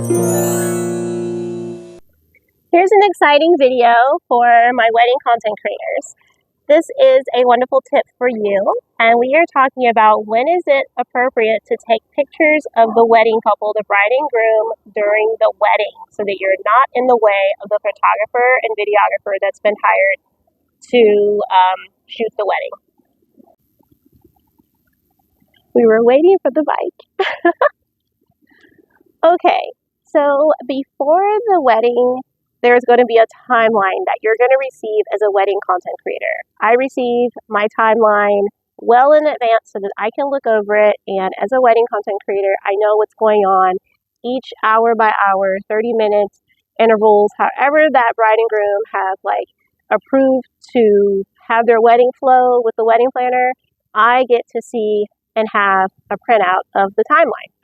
Here's an exciting video for my wedding content creators. This is a wonderful tip for you, and we are talking about when is it appropriate to take pictures of the wedding couple, the bride and groom, during the wedding, so that you're not in the way of the photographer and videographer that's been hired to shoot the wedding. We were waiting for the bike. Okay, so before the wedding, there's going to be a timeline that you're going to receive as a wedding content creator. I receive my timeline well in advance so that I can look over it, and as a wedding content creator, I know what's going on each hour by hour, 30 minutes intervals, however that bride and groom have approved to have their wedding flow with the wedding planner. I get to see and have a printout of the timeline.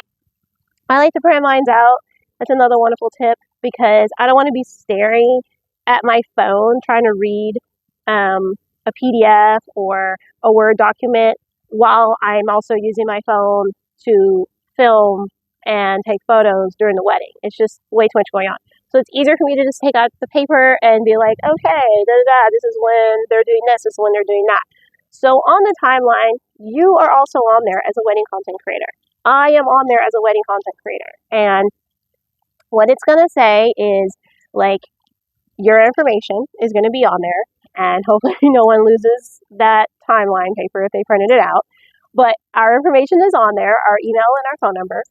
I like to print mine out. That's another wonderful tip, because I don't want to be staring at my phone trying to read a PDF or a Word document while I'm also using my phone to film and take photos during the wedding. It's just way too much going on. So it's easier for me to just take out the paper and be like, okay, this is when they're doing this is when they're doing that. So on the timeline, you are also on there as a wedding content creator. I am on there as a wedding content creator. And what it's going to say is, your information is going to be on there, and hopefully no one loses that timeline paper if they printed it out. But our information is on there, our email and our phone number.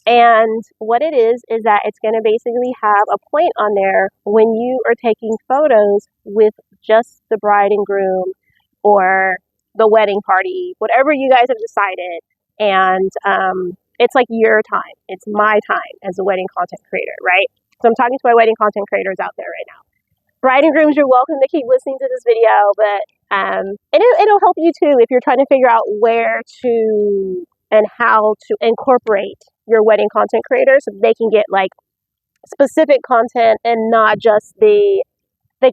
And what it is that it's going to basically have a point on there when you are taking photos with just the bride and groom or the wedding party, whatever you guys have decided. And it's like your time. It's my time as a wedding content creator, right? So I'm talking to my wedding content creators out there right now. Bride and grooms, you're welcome to keep listening to this video, but and it'll help you too if you're trying to figure out where to and how to incorporate your wedding content creators so they can get specific content and not just the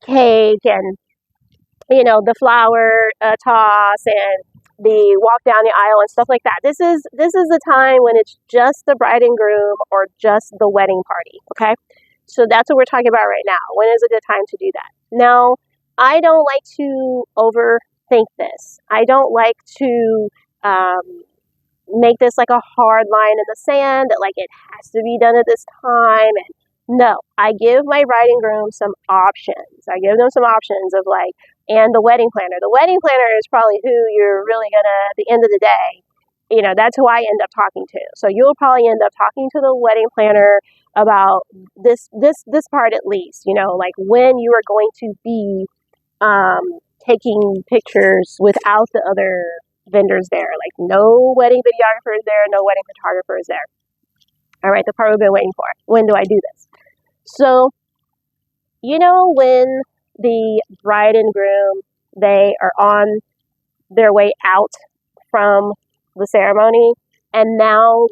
cake and the flower toss and the walk down the aisle and stuff like that. This is the time when it's just the bride and groom or just the wedding party, okay? So that's what we're talking about right now. When is a good time to do that? Now, I don't like to overthink this. I don't like to make this like a hard line in the sand that it has to be done at this time. And no, I give my bride and groom some options. I give them some options of and the wedding planner. The wedding planner is probably who you're really gonna, at the end of the day, that's who I end up talking to. So you'll probably end up talking to the wedding planner about this part at least, when you are going to be taking pictures without the other vendors there. No wedding videographer is there, no wedding photographer is there. All right, the part we've been waiting for. When do I do this? So, when the bride and groom, they are on their way out from the ceremony, and now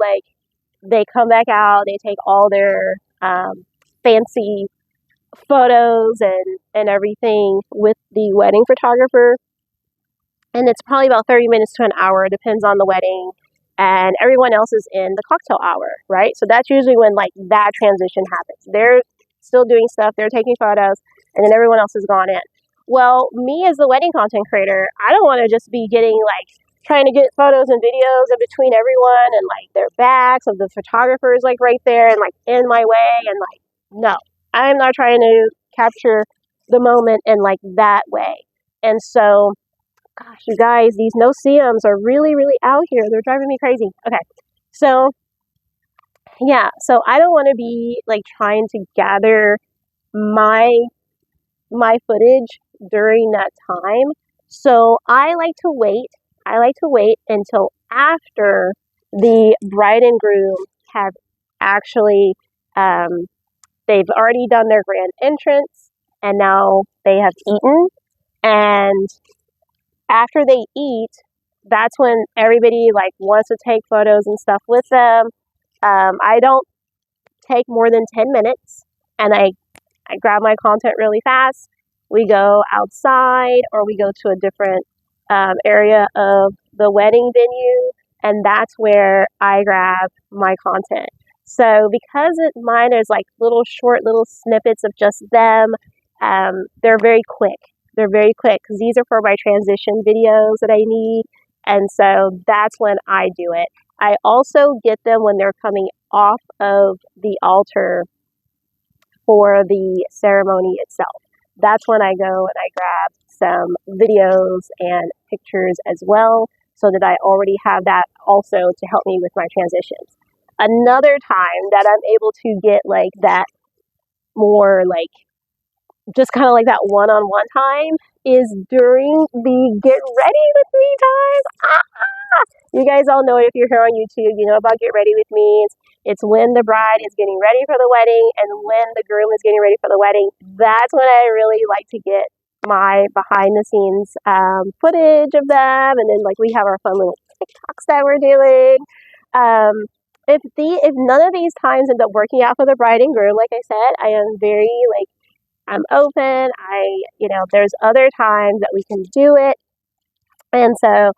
they come back out, they take all their fancy photos and everything with the wedding photographer, and it's probably about 30 minutes to an hour, depends on the wedding, and everyone else is in the cocktail hour, right? So that's usually when that transition happens. They're still doing stuff, they're taking photos, and then everyone else has gone in. Well, me as the wedding content creator, I don't want to just be getting trying to get photos and videos in between everyone and their backs of the photographers right there and in my way, and no, I'm not trying to capture the moment in that way. And so, gosh, you guys, these no-see-ums are really, really out here. They're driving me crazy. Okay, so yeah, so I don't want to be trying to gather my footage during that time. So I like to wait until after the bride and groom have actually they've already done their grand entrance, and now they have eaten, and after they eat, that's when everybody wants to take photos and stuff with them. I don't take more than 10 minutes, and I grab my content really fast. We go outside, or we go to a different area of the wedding venue, and that's where I grab my content. So because mine is like little short little snippets of just them, they're very quick. They're very quick because these are for my transition videos that I need. And so that's when I do it. I also get them when they're coming off of the altar for the ceremony itself. That's when I go and I grab some videos and pictures as well, so that I already have that also to help me with my transitions. Another time that I'm able to get like that more like just kind of like that one-on-one time is during the get ready with me time. You guys all know it if you're here on YouTube. You know about get ready with me. It's when the bride is getting ready for the wedding and when the groom is getting ready for the wedding. That's when I really like to get my behind the scenes footage of them, and then like we have our fun little TikToks that we're doing. If none of these times end up working out for the bride and groom, like I said, I am very like I'm open. There's other times that we can do it. And so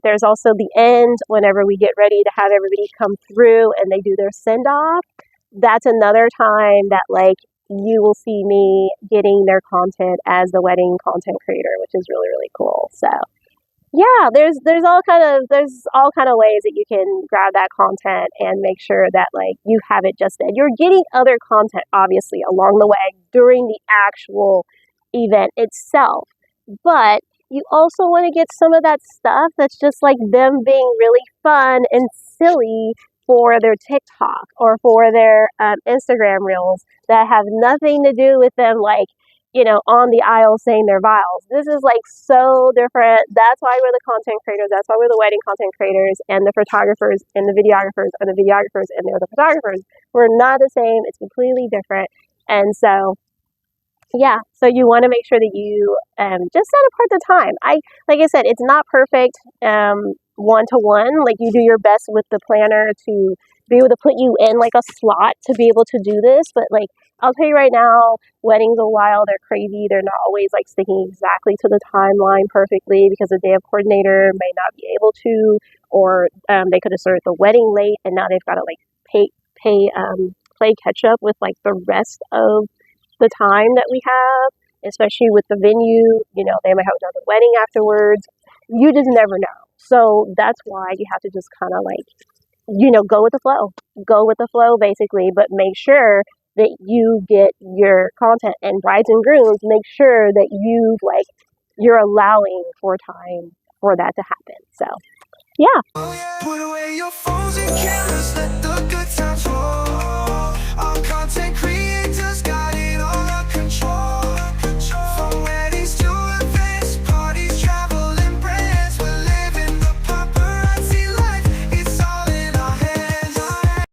there's also the end whenever we get ready to have everybody come through and they do their send off. That's another time that like you will see me getting their content as the wedding content creator, which is really, really cool. So yeah, there's all kind of ways that you can grab that content and make sure that like you have it just then. You're getting other content obviously along the way during the actual event itself, but you also want to get some of that stuff that's just like them being really fun and silly for their TikTok or for their Instagram reels that have nothing to do with them like on the aisle saying their vows. This is like so different. That's why we're the content creators. That's why we're the wedding content creators, and the photographers and the videographers are the videographers and they're the photographers. We're not the same. It's completely different. And so, yeah, so you want to make sure that you just set apart the time. Like I said, it's not perfect one-to-one. Like you do your best with the planner to be able to put you in like a slot to be able to do this, but like I'll tell you right now, weddings a while, they're crazy. They're not always like sticking exactly to the timeline perfectly because the day of coordinator may not be able to, or they could have started the wedding late and now they've got to like play catch up with like the rest of the time that we have, especially with the venue. They might have another wedding afterwards. You just never know. So that's why you have to just kind of like, go with the flow. Go with the flow basically, but make sure that you get your content, and brides and grooms, make sure that you're allowing for time for that to happen. So yeah. Put away your phones and cameras, let the good